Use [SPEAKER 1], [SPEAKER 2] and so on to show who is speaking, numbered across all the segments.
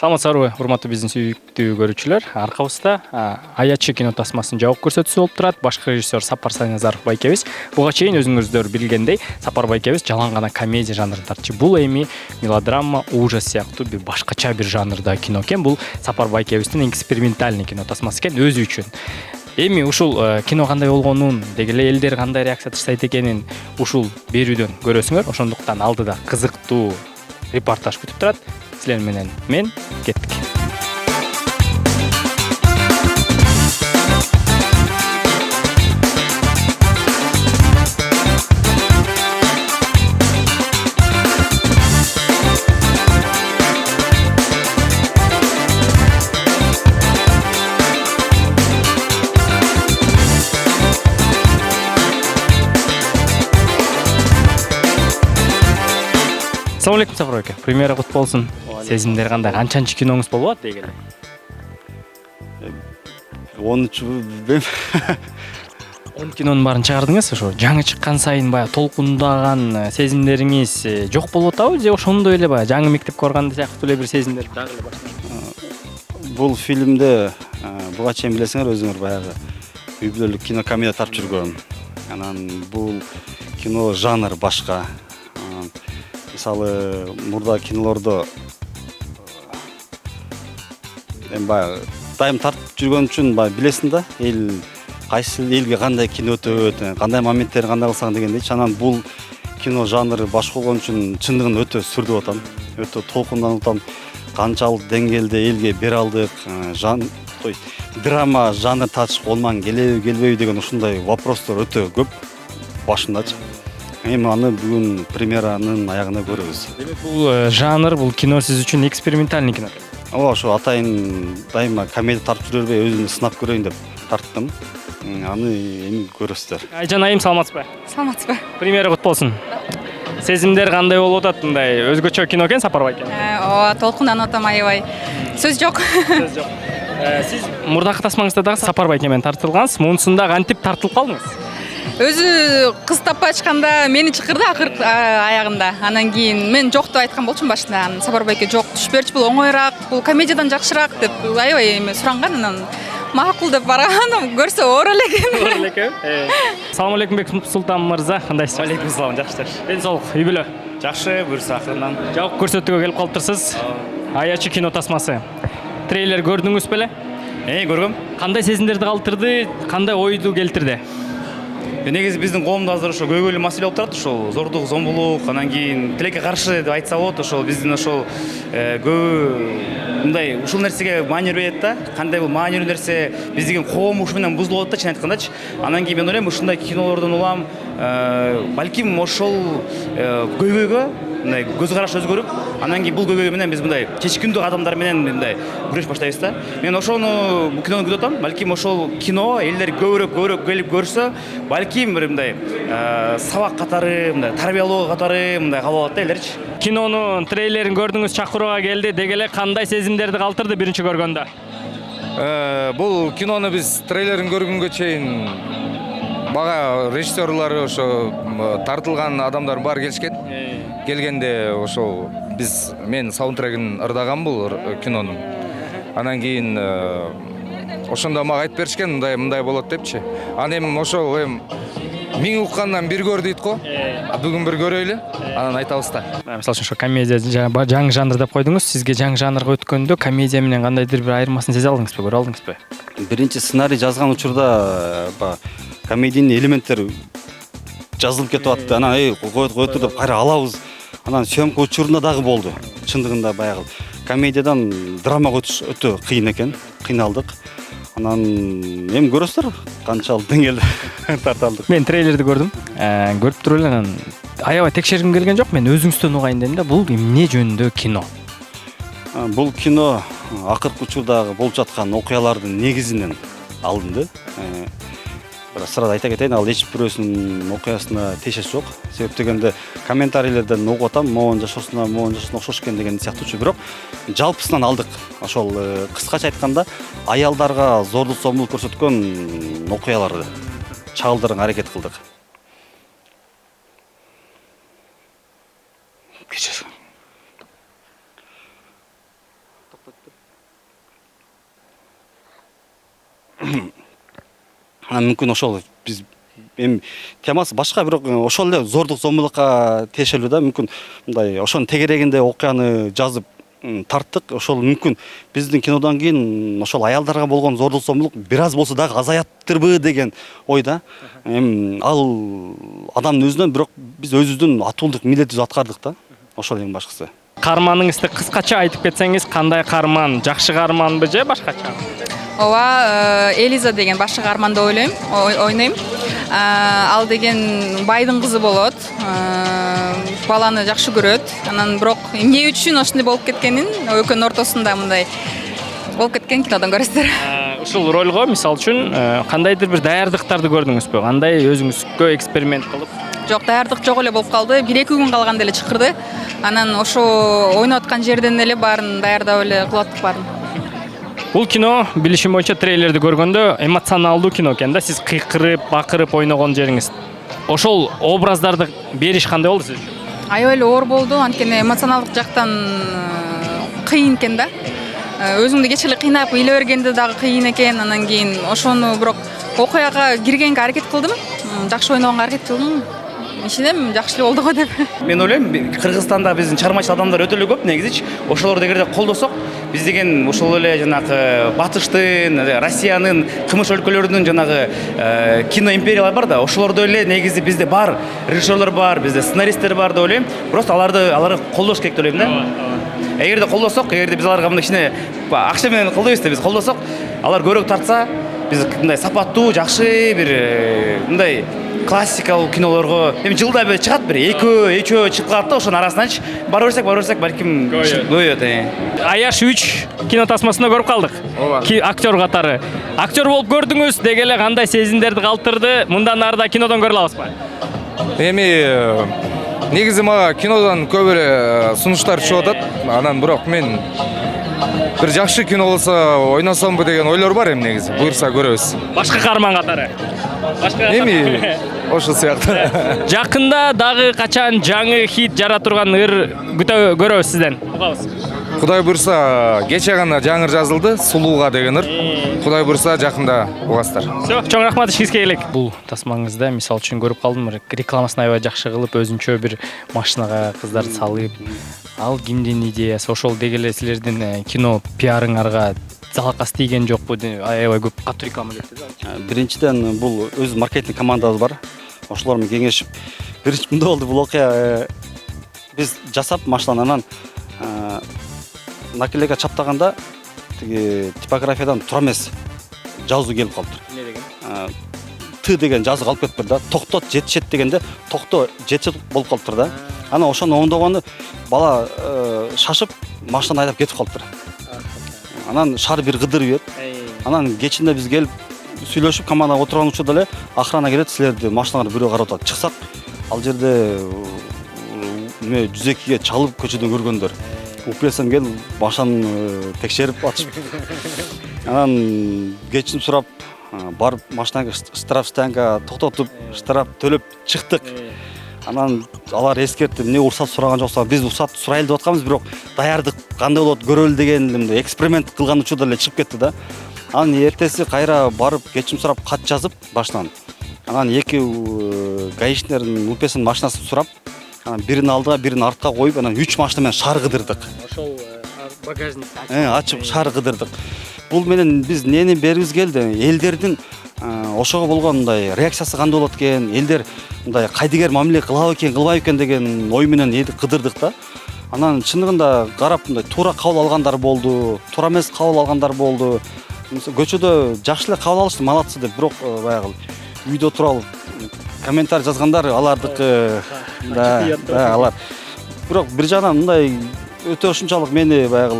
[SPEAKER 1] Саламатсыздарбы, урматтуу биздин сүйүктүү көрүүчүлөр. Аркабызда Аячы кино тасмасынын жабык көрсөтүүсү болуп турат. Башкы режиссер Сапар Сайназаров байкебиз. Буга чейин өзүңүздөр билгендей, Сапар байкебиз жалаң гана комедия жанрын тартчу. Бул эми мелодрама, ужас сыяктуу бир башкача бир жанрда кино экен. Бул Сапар байкебиздин экспериментальный кино тасмасы экен өзү үчүн. Эми ушул кино кандай болгонун, деги эле элдер кандай реакция таштайт экенин ушул берүүдөн көрөсүңөр. Ошондуктан алдыда кызыктуу репортаж күтүп турат. Силер менен мен кеттик. Assalamu alaikum Сапар байке. Премьера кут болсун. Сезимдер кандай? Канчанчы киноңуз болуп атат деги эле?
[SPEAKER 2] 10 билбейм.
[SPEAKER 1] 10 кинонун баарын чыгардыңыз, ошо жаңы чыккан сайын баягы толкундаган сезимдериңиз жок болуп атабы же ошондой эле баягы жаңы мектепке барганда сыяктуу эле бир сезимдер дагы эле башталат?
[SPEAKER 2] Бул фильмде буга чейин билесиңер өзүңөр баягы үй бүлөлүк кино комедия тартып жүргөм. Анан бул кино жанр башка. Мисалы, мурда кинолордо баягы дайым тартып жүргөн үчүн баягы билесиң да, эл кайсы элге кандай кино өтөт, кандай моменттер кандай кылсаң дегендейчи. Анан бул кино жанры башка болгон үчүн чындыгын өтө сүрдүп атам. Өтө толкунданып атам. Канчалык деңгээлде элге бере алдык, драма жанр тартышка болмаң келеби, келбеби деген ушундай вопростор өтө көп башындачы. Эми аны бүгүн премьеранын аягында көрөбүз.
[SPEAKER 1] Демек бул жанр, бул кино сиз үчүн экспериментальный кино.
[SPEAKER 2] Ооба, ошо атайын дайыма комедия тартып жүрбөй өзүмдү сынап көрөйүн деп тарттым. Аны эми көрөсүздөр.
[SPEAKER 1] Айжан айым, саламатсызбы?
[SPEAKER 3] Саламатсызбы.
[SPEAKER 1] Премьера кут болсун. Сезимдер кандай болуп атат? Мындай өзгөчө кино экен Сапар байке.
[SPEAKER 3] Ооба, толкунданып атам аябай. Сөз жок.
[SPEAKER 1] Сөз жок. Сиз мурдакы тасмаңызда дагы Сапар байке менен тартылгансыз. Мунусунда кантип тартылып калдыңыз?
[SPEAKER 3] Өзү кыз таппай ачканда мени чакырды акыркы аягында. Анан кийин мен жок деп айткан болчумун башында. Сапар байке жок, түшүп берчи, бул оңоюраак, бул комедиядан жакшыраак деп аябай эми суранган. Анан макул деп барган, көрсө оор эле экен.
[SPEAKER 1] Оор эле экен. Салам алейкум Бек Султан мырза, кандайсыз?
[SPEAKER 4] Алейкум салам, жакшытыр.
[SPEAKER 1] Ден соолук, үй бүлө.
[SPEAKER 4] Жакшы, буюрса акырынан.
[SPEAKER 1] Жабык көрсөтүүгө келип калыптырсыз. Аячы кино тасмасы. Трейлер көрдүңүз беле?
[SPEAKER 4] Көргөм.
[SPEAKER 1] Кандай сезимдерди калтырды, кандай ойду келтирди?
[SPEAKER 4] Негизи биздин коомдо азыр ошо көйгөйлүү маселе болуп турат, ошол зордук, зомбулук, анан кийин тилекке каршы деп айтса болот, ошол биздин ошол көбү мындай ушул нерсеге маани берет да. Кандай бул маанилүү нерсе биз деген коом ушу менен бузулуп атат да, чын айткандачы. Анан кийин мен ойлойм, ушундай кинолордон улам балким ошол көйгөйгө мындай көз караш өзгөрүп, анан кийин бул көйгөй менен биз мындай чечкиндүү адамдар менен мындай күрөш баштайбыз да. Мен ошону бул кинону күтүп атам. Балким ошол кино элдер көбүрөөк келип көрсө, балким бир мындай сабак катары, мындай тарбиялоо катары мындай кабыл алат да элдерчи.
[SPEAKER 1] Кинонун трейлерин көрдүңүз, чакырууга келди. Деги эле кандай сезимдерди калтырды биринчи көргөндө?
[SPEAKER 5] Бул кинону биз трейлерин көргөнгө чейин бага режиссерлары ошо тартылган адамдар баары келишкен. Келгенде ошол мен саундтрегин ырдаган бул кинонун. Анан кийин ошондо мага айтып беришкен, мындай болот депчи. Анан эми ошол миң уккандан бир көр дейт го. Бүгүн бир көрөйлү, анан айтабыз да.
[SPEAKER 1] Мисалы үчүн ошо комедия жаңы жанр деп койдуңуз. Сизге жаңы жанрга өткөндө комедия менен кандайдыр бир айырмасын сезе алдыңызбы, көрө алдыңызбы?
[SPEAKER 2] Биринчи сценарий жазган учурда комедийный элементтер жазылып кетип атты. Анан койот деп кайра алабыз. Анан съемка учурунда дагы болду. Чындыгында баягы комедиядан драмага өтүш өтө кыйын экен. Кыйналдык. Анан эми көрөсүздөр канчалык деңгээлде тарталдык.
[SPEAKER 1] Мен трейлерди көрдүм. Көрүп туруп эле анан аябай текшергим келген жок. Мен өзүңүздөн угайын дедим да, бул эмне жөнүндө кино?
[SPEAKER 2] Бул кино акыркы учурдагы болуп жаткан окуялардын негизинен алынды. Бирок сырада айта кетейин, ал эч бирөөсүнүн окуясына тиешеси жок. Себеп дегенде комментарийлерден угуп атам, моун жашоосуна окшош экен деген сыяктуучу. Бирок жалпысынан алдык. Ошол кыскача айтканда аялдарга зордук зомбулук көрсөткөн окуяларды чагылдырганга аракет кылдык. мүмкүн ошол биз эми темасы башка, бирок ошол эле зордук зомбулукка тиешелүү да. Мүмкүн мындай ошонун тегерегинде окуяны жазып тарттык. Ошол мүмкүн биздин кинодон кийин ошол аялдарга болгон зордук зомбулук бир аз болсо дагы азаяттырбы деген ойда. Эми ал адамдын өзүнөн, бирок биз өзүбүздүн атуулдук милдетибизди аткардык да. Ошол эң башкысы.
[SPEAKER 1] Каарманыңызды кыскача айтып кетсеңиз, кандай каарман? Жакшы каарманбы же башкача?
[SPEAKER 3] Ооба, Элиза деген башкы каарманда ойнойм. Ал деген байдын кызы болот. Баланы жакшы көрөт. Анан бирок эмне үчүн ошондой болуп кеткенин экөөнүн ортосунда мындай болуп кеткен кинодон көрөсүздөр.
[SPEAKER 1] Ушул ролго мисалы үчүн кандайдыр бир даярдыктарды көрдүңүзбү? Кандай өзүңүзгө эксперимент кылып?
[SPEAKER 3] Жок, даярдык жок эле болуп калды. 1-2 күн калганда эле чакырды. Анан ошо ойноп аткан жерден эле баарын даярдап эле кылып аттык баарын.
[SPEAKER 1] Бул кино билишим боюнча трейлерди көргөндө эмоционалдуу кино экен да. Сиз кыйкырып, бакырып ойногон жериңиз. Ошол образдарды бериш кандай болду сиз үчүн?
[SPEAKER 3] Аябай эле оор болду. Анткени эмоционалдык жактан кыйын экен да. Өзүңдү кече эле кыйнап ыйлай бергенде дагы кыйын экен. Анан кийин ошону бирок окуяга киргенге аракет кылдым. Жакшы ойногонго аракет кылдым. Ишенем, жакшы эле болду го деп.
[SPEAKER 4] Мен ойлойм, Кыргызстанда биздин чыгармачыл адамдар өтө эле көп негизичи. Ошолорду эгерде колдосок, биз деген ошол эле жанагы батыштын, Россиянын, кымыш өлкөлөрүнүн жанагы кино империялар бар да, ошолордо эле негизи бизде бар, режиссерлор бар, бизде сценаристтер бар деп ойлойм. Просто аларды колдош керек деп ойлойм да. Эгерде колдосок, эгерде биз аларга мындай кичине акча менен колдойбуз да, биз колдосок, алар көрөк тартса, биз мындай сапаттуу, жакшы бир мындай классикалык кинолорго эми жылда бир чыгат, бир экөө чыгып калат да, ошонун арасынан бара берсек балким көбөйөт.
[SPEAKER 1] Аяш 3 кино тасмасында көрүп калдык. Актер катары. Актер болуп көрдүңүз, деги эле кандай сезимдерди калтырды? Мындан арда кинодон көрө алабызбы?
[SPEAKER 5] Эми негизи мага кинодон көп эле сунуштар чыгып атат. Анан бирок мен бир жакшы кино болсо ойносомбу деген ойлор бар эми негизи. Буйрса көрөбүз.
[SPEAKER 1] Башка каарман катары.
[SPEAKER 5] Эми ошол сыяктуу.
[SPEAKER 1] Жакында дагы качан жаңы хит жара турган ыр күтө көрөбүз сизден. Угабыз.
[SPEAKER 5] Кудай буйрса кече гана жаңыр жазылды, Сулууга деген ыр. Кудай буйрса жакында угасыздар.
[SPEAKER 1] Всё, чоң рахмат, ишиңизге келек. Бул тасмаңызда мисалы үчүн көрүп калдым, рекламасын аябай жакшы кылып, өзүнчө бир машинага кыздарды салып, ал кимдин идеясы? Ошол деги эле силердин кино пиарыңарга залакас тийген жокпу? Аябай көп катуу реклама кетти да.
[SPEAKER 2] Биринчиден бул өз маркетинг командабыз бар. Ошолор менен кеңешип, биринчи мындай болду, бул окуя биз жасап машинаны, анан накелеге чаптаганда тиги типографиядан туура эмес жазуу келип калыптыр.
[SPEAKER 1] Эмне деген?
[SPEAKER 2] Т деген жазуу калып кетиптир да. Токтот жетишет дегенде токто жетишет болуп калыптыр да. Анан ошону оңдогону бала шашып машинаны айдап кетип калыптыр. Анан шаар бир кыдырып ийет. Анан кечинде биз келип сүйлөшүп командага отурган учурда эле охрана келет, силерди машиналарды бирөө карап атат. Чыксак, ал жерде жүзөкүгө чалып көчөдөн көргөндөр. УПСМ келип машинаны текшерип атышып. Анан кечирим сурап барып машинага штраф станка токтотуп, штраф төлөп чыктык. Анан алар эскертип, эмне уруксат сураган жоксуңар? Биз уруксат сурайлы деп атканбыз, бирок даярдык кандай болот көрөлү деген эксперимент кылган учурда эле чыгып кетти да. Анан эртеси кайра барып кечирим сурап кат жазып башынан. Анан эки гаишниктин УПСМ машинасын сурап, анан бирин алдыга, бирин артка коюп, анан 3 машина менен шаар кыдырдык.
[SPEAKER 1] Ошол багажникти
[SPEAKER 2] ачып шаар кыдырдык. Бул менен биз нени бергибиз келди? Элдердин ошого болгон мындай реакциясы кандай болот экен, элдер мындай кайдыгер мамиле кылабы экен, кылбайбы экен деген ой менен кыдырдык да. Анан чындыгында карап мындай туура кабыл алгандар болду, туура эмес кабыл алгандар болду. Көчөдө жакшы эле кабыл алышты, молодцы деп, бирок баягы үйдө туруп комментарий жазгандар алардыкы да, алар. Бирок бир жагынан мындай өтө ушунчалык мени баягы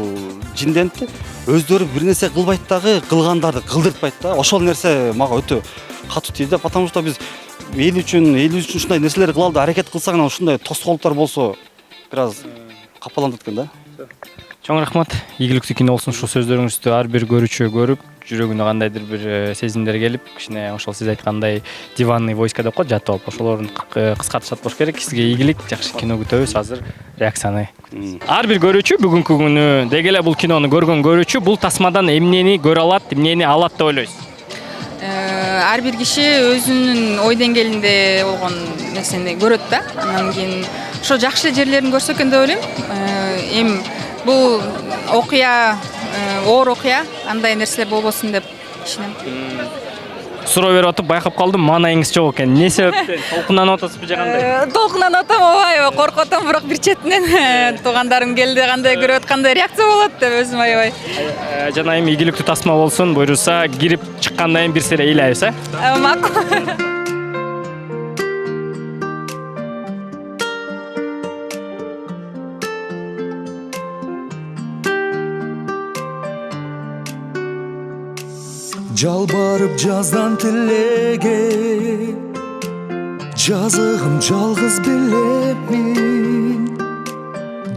[SPEAKER 2] жиндентти. Өздөрү бир нерсе кылбайт дагы, кылгандарды кылдыртпайт да. Ошол нерсе мага өтө катуу тийди, потому что биз эл үчүн ушундай нерселер кылалы деп аракет кылсак, анан ушундай тоскоолдуктар болсо бир аз капаландырат экен да.
[SPEAKER 1] Чоң рахмат. Ийгиликтүү кино болсун. Ушул сөздөрүңүздү ар бир көрүүчү көрүп, жүрөгүнө кандайдыр бир сезимдер келип, кичине ошол сиз айткандай диванный войска деп коет, жатып алып, ошолорун кыскартышат болуш керек. Сизге ийгилик, жакшы кино күтөбүз. Азыр реакцияны. Ар бир көрүүчү бүгүнкү күнү деги эле бул кинону көргөн көрүүчү бул тасмадан эмнени көрө алат, эмнени алат деп ойлойсуз?
[SPEAKER 3] ар бир киши өзүнүн ой деңгээлинде болгон нерсени көрөт да. Андан кийин ошо жакшы жерлерин көрсө экен деп ойлойм. Эми бул окуя, оор окуя, андай нерселер болбосун деп ишенем.
[SPEAKER 1] Суроо берип атып байкап калдым, маанайыңыз жок экен. Не себептен? Толкунданып атасызбы же кандай?
[SPEAKER 3] Толкунданып атам, аябай коркуп атам, бирок бир четинен туугандарым келди, кандай көрөт, кандай реакция болот деп өзүм аябай.
[SPEAKER 1] Жана эми ийгиликтүү тасма болсун, буйруса кирип чыккандан кийин бир сире ыйлайбыз,
[SPEAKER 3] Макул.
[SPEAKER 6] Жалбарып жаздан тилеге, жазығым жалғыз билемин.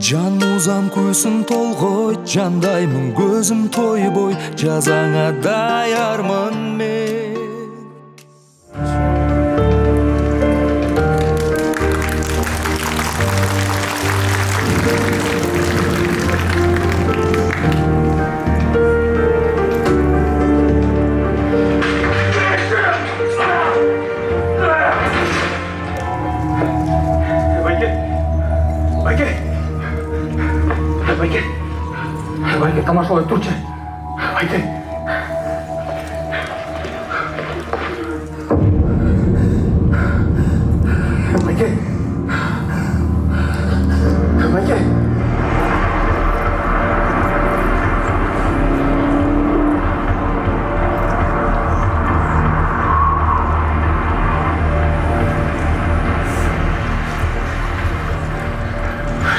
[SPEAKER 6] Жан музам көзім толғой, жандаймын көзім тойбой, жазаңа даярмын мен.
[SPEAKER 7] Байке, тамашалай турчу. Байке. Байке. Байке.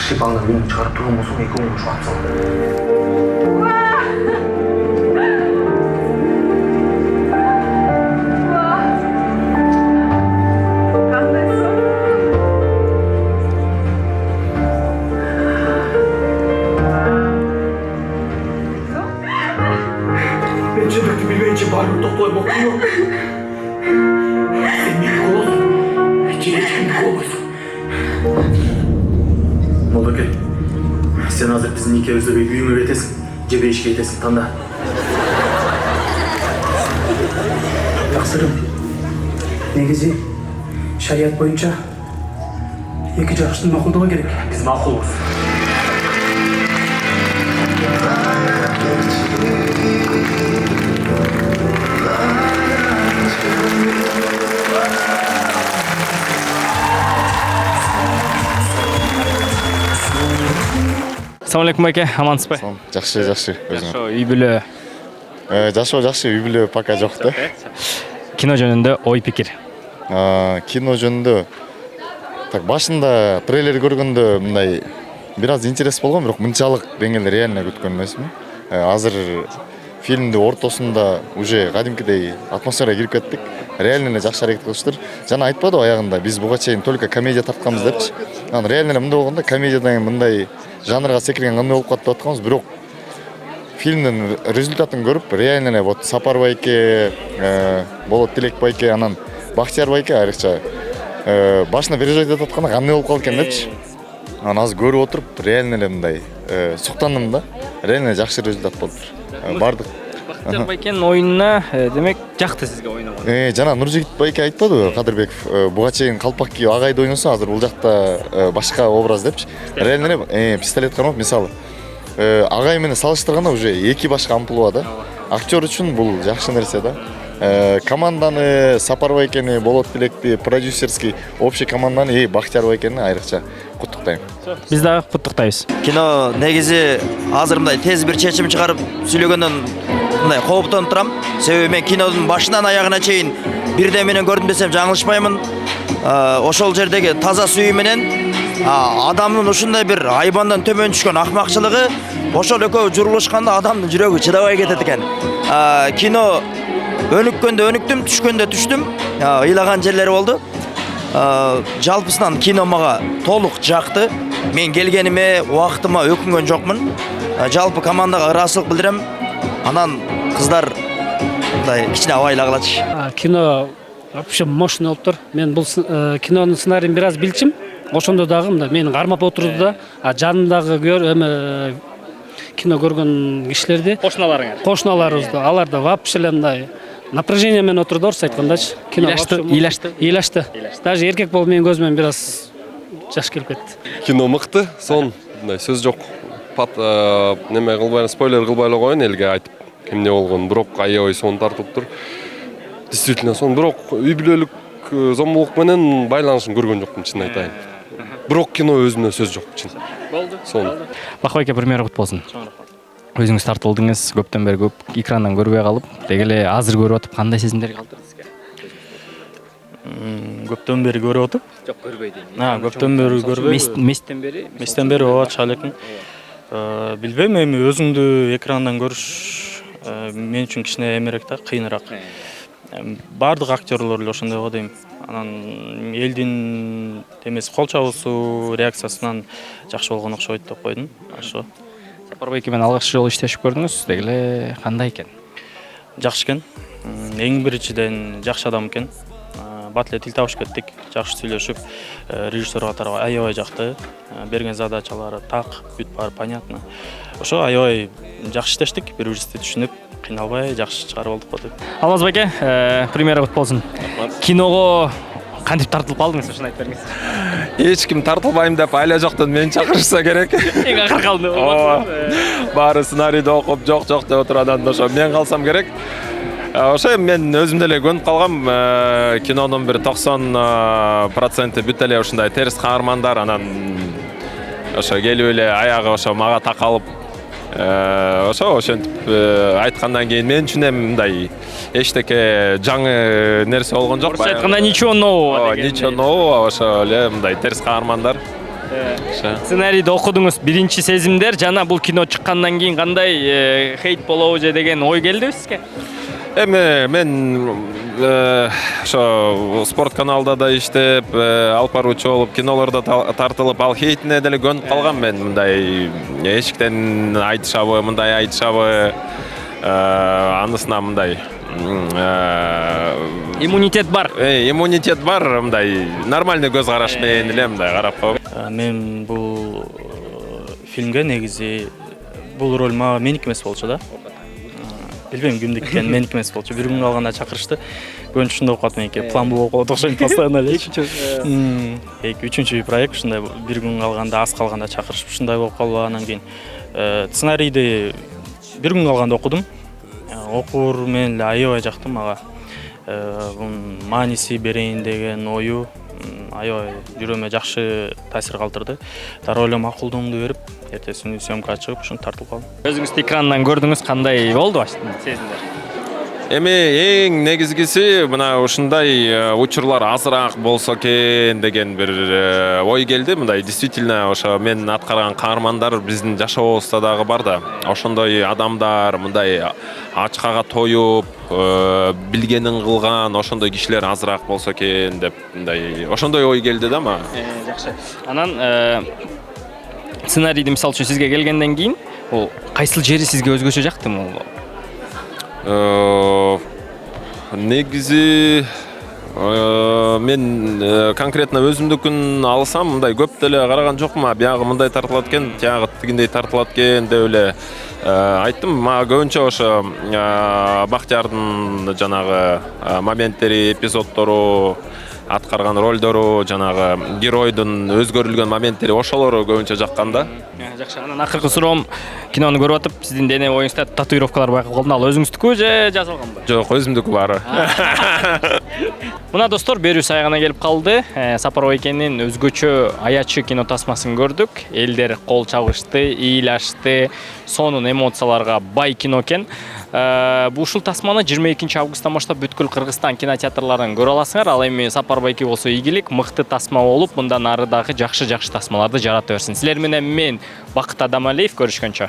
[SPEAKER 7] Шипаңнан үйін шығарып тұрған болсын, екеуін шуап салды. Мен жібікті білмейінше барып тоқтай боқтың ма? Сен мені қоласың, ешкімді қолмайсың. Молдоке, сен азыр біздің екеуізді үйіңе кетесің, же бейішке кетесің, таңда. Жақсырым, негізі шариат бойынша екі жақтың мақұлдығы керек. Біз мақұлбыз.
[SPEAKER 1] Assalamu alaikum байке, амансыз ба?
[SPEAKER 8] Жакшы, жакшы.
[SPEAKER 1] Жакшы, үй бүлө.
[SPEAKER 8] Жакшы, үй бүлө пока жок да.
[SPEAKER 1] Кино жөнүндө ой пикир.
[SPEAKER 8] Кино жөнүндө так башында трейлер көргөндө мындай бир аз интерес болгон, бирок мынчалык деңгээлде реально күткөн эмесмин. Азыр фильмдин ортосунда уже кадимкидей атмосферага кирип кеттик. Реально эле жакшы аракет кылыштыр. Жана айтпады аягында биз буга чейин только комедия тартканбыз депчи. Анан реально эле мындай болгондо комедиядан мындай жанрга секирген кандай болуп калат деп атканбыз, бирок фильмдин результатын көрүп реально эле вот Сапар байке, Болот Тилек байке, анан Бахтияр байке айрыкча башына переживать этип атканда кандай болуп калат экен депчи. Анан азыр көрүп отуруп реально эле мындай суктандым да. Реально эле жакшы результат болуптур. Бардык
[SPEAKER 1] Бахтияр байкенин оюнуна демек жакты сизге ойногон.
[SPEAKER 8] Жана Нуржигит байке айтпадыбы Кадырбеков, буга чейин калпак кийип агайды ойносо, азыр бул жакта башка образ депчи. Реально эле пистолет кармап, мисалы агай менен салыштырганда уже эки башка амплуа да. Актер үчүн бул жакшы нерсе да. Команданы, Сапар байкени, Болот Тилекти, продюсерский общий команданы Бахтияр байкени айрыкча куттуктайм.
[SPEAKER 1] Биз дагы куттуктайбыз.
[SPEAKER 9] Кино негизи азыр мындай тез бир чечим чыгарып сүйлөгөндөн мындай кооптонуп турам. Себеби мен кинодун башынан аягына чейин бирден менен көрдүм десем жаңылышпаймын. Ошол жердеги таза сүйүү менен адамдын ушундай бир айбандан төмөн түшкөн акмакчылыгы ошол экөө журулушканда адамдын жүрөгү чыдабай кетет экен. Кино өнүккөндө өнүктүм, түшкөндө түштүм. Ыйлаган жерлери болду. Жалпысынан кино мага толук жакты. Мен келгениме, убактыма өкүнгөн жокмун. Жалпы командага ыраазычылык билдирем. Анан кыздар мындай кичине абайлагылачы.
[SPEAKER 10] Кино вообще мощный болуптур. Мен бул кинонун сценарийин бир аз билчим. Ошондо дагы мындай мени кармап отурду да, жанымдагы кино көргөн кишилерди, кошуналарыбызды, алар да вообще мындай напряжение менен отурду, орусча айткандачы. Ыйлашты. Даже эркек болуп менин көзүмөн бир аз жаш келип кетти.
[SPEAKER 11] Кино мыкты, сон мындай сөз жок. Неме кылбай, спойлер кылбай эле коеюн элге айтып эмне болгонун, бирок аябай сон тартылыптыр. Действительно сон, бирок үй бүлөлүк зомбулук менен байланышын көргөн жокмун, чын айтайын. Бирок кино өзүнө сөз жок, чын.
[SPEAKER 1] Болду.
[SPEAKER 11] Сон.
[SPEAKER 1] Бакбай эке, премьера кут болсун. Өзүңүз тартылдыңыз, көптөн бери көп экрандан көрбөй калып, деги эле азыр көрүп атып кандай сезимдерди калтырды сизге?
[SPEAKER 7] Көптөн бери көрүп атып?
[SPEAKER 1] Жок, көрбөй дейм.
[SPEAKER 7] Көптөн бери көрбөй.
[SPEAKER 1] Местен бери?
[SPEAKER 7] Местен бери ооба чыга элекмин. Билбейм, эми өзүңдү экрандан көрүш мен үчүн кичине эмерээк да, кыйыныраак. Бардык актерлор эле ошондой го дейм. Анан элдин темеси кол чабуусу, реакциясынан жакшы болгон окшойт деп койдум. Ошо.
[SPEAKER 1] Сапарбай эке менен алгачкы жолу иштешип көрдүңүз, деги эле кандай экен?
[SPEAKER 7] Жакшы экен. Эң биринчиден жакшы адам экен. Бат эле тил табыш кеттик, жакшы сүйлөшүп, режиссер катары аябай жакты. Берген задачалары так, бүт баары понятно. Ошо аябай жакшы иштештик, бири-бирибизди түшүнүп, кыйналбай жакшы чыгарып алдык деп.
[SPEAKER 1] Алмаз байке, премьера кут болсун. Киного кантип тартылып калдыңыз, ошону айтып бериңиз.
[SPEAKER 11] Эч ким тартылбайм деп айла жоктон мени чакырышса керек.
[SPEAKER 1] Эң акыр калды.
[SPEAKER 11] Баары сценарийди окуп, жок деп отурадан ошо мен калсам керек. Ошо мен өзүм деле көнүп калгам, кинонун бир 90% бүт эле ушундай терс каармандар, анан ошо келип эле аягы ошо мага такалып, ошо ошентип айткандан кийин мен үчүн эми мындай эчтеке жаңы нерсе болгон жок.
[SPEAKER 1] Орусча айтканда ничего нового.
[SPEAKER 11] Ничего нового, ошо эле мындай терс каармандар.
[SPEAKER 1] Сценарийди окудуңуз, биринчи сезимдер жана бул кино чыккандан кийин кандай хейт болобу же деген ой келдиби сизге?
[SPEAKER 11] Эми мен ошо спорт каналда да иштеп, алып баруучу болуп, кинолордо тартылып, ал хейтине деле көнүп калгам мен. Мындай эшиктен айтышабы, мындай айтышабы, анысына мындай
[SPEAKER 1] иммунитет бар.
[SPEAKER 11] Иммунитет бар, мындай нормальный көз караш менен эле мындай карап коюп.
[SPEAKER 7] Мен бул фильмге негизи бул роль мага меники эмес болчу да. Билбейм кимдики экенин, меники эмес болчу. Бир күн калганда чакырышты. Көбүнчө ушундай окуп атам экен. План болуп калат окшойт постоянно эле. Үчүнчү проект ушундай бир күн калганда, аз калганда чакырышып ушундай болуп калып, анан кийин сценарийди бир күн калганда окудум. Окуур менен эле аябай жакты мага. Бунун мааниси берейин деген ою аябай жүрөмө жакшы таасир калтырды. Роль макулдугумду берип, эртеси күнү съемкага чыгып, ушинтип тартылып калдым.
[SPEAKER 1] Өзүңүздү экрандан көрдүңүз, кандай болду сезимдер?
[SPEAKER 11] Эми эң негизгиси мына ушундай учурлар азыраак болсо экен деген бир ой келди. Мындай действительно ошо мен аткарган каармандар биздин жашообузда дагы бар да. Ошондой адамдар мындай ачкага тоюп, билгенин кылган ошондой кишилер азыраак болсо экен деп мындай ошондой ой келди да мага.
[SPEAKER 1] Жакшы. Анан сценарийди мисалы үчүн сизге келгенден кийин, бул кайсыл жери сизге өзгөчө жактымы?
[SPEAKER 11] Негизи мен конкретно өзүмдүкүн алсам, мындай көп деле караган жокмун. Биягы мындай тартылат экен, тиягы тигиндей тартылат экен деп эле айттым. Мага көбүнчө ошо Бактиярдын жанагы моменттери, эпизоддору, аткарган ролдору, жанагы геройдун өзгөрүлгөн моменттери ошолору көбүнчө жаккан да.
[SPEAKER 1] Жакшы. Анан акыркы суроом, кинону көрүп атып, сиздин дене боюңузда татуировкалар байкап калдым. Ал өзүңүздүкү же жазылганбы?
[SPEAKER 11] Жок, өзүмдүкү баары.
[SPEAKER 1] Мына достор, берүүс аягына келип калды. Сапарбай экенин өзгөчө аячы кино тасмасын көрдүк. Элдер кол чабышты, ыйлашты, сонун эмоцияларга бай кино экен. Ушул тасманы 22 августтан баштап бүткүл Кыргызстан кинотеатрларын көрө аласыңар. Ал эми Сапарбай эке болсо ийгилик, мыкты тасма болуп, мындан ары дагы жакшы тасмаларды жарата берсин. Силер менен мен Бакыт Адамалиев, көрүшкөнчө.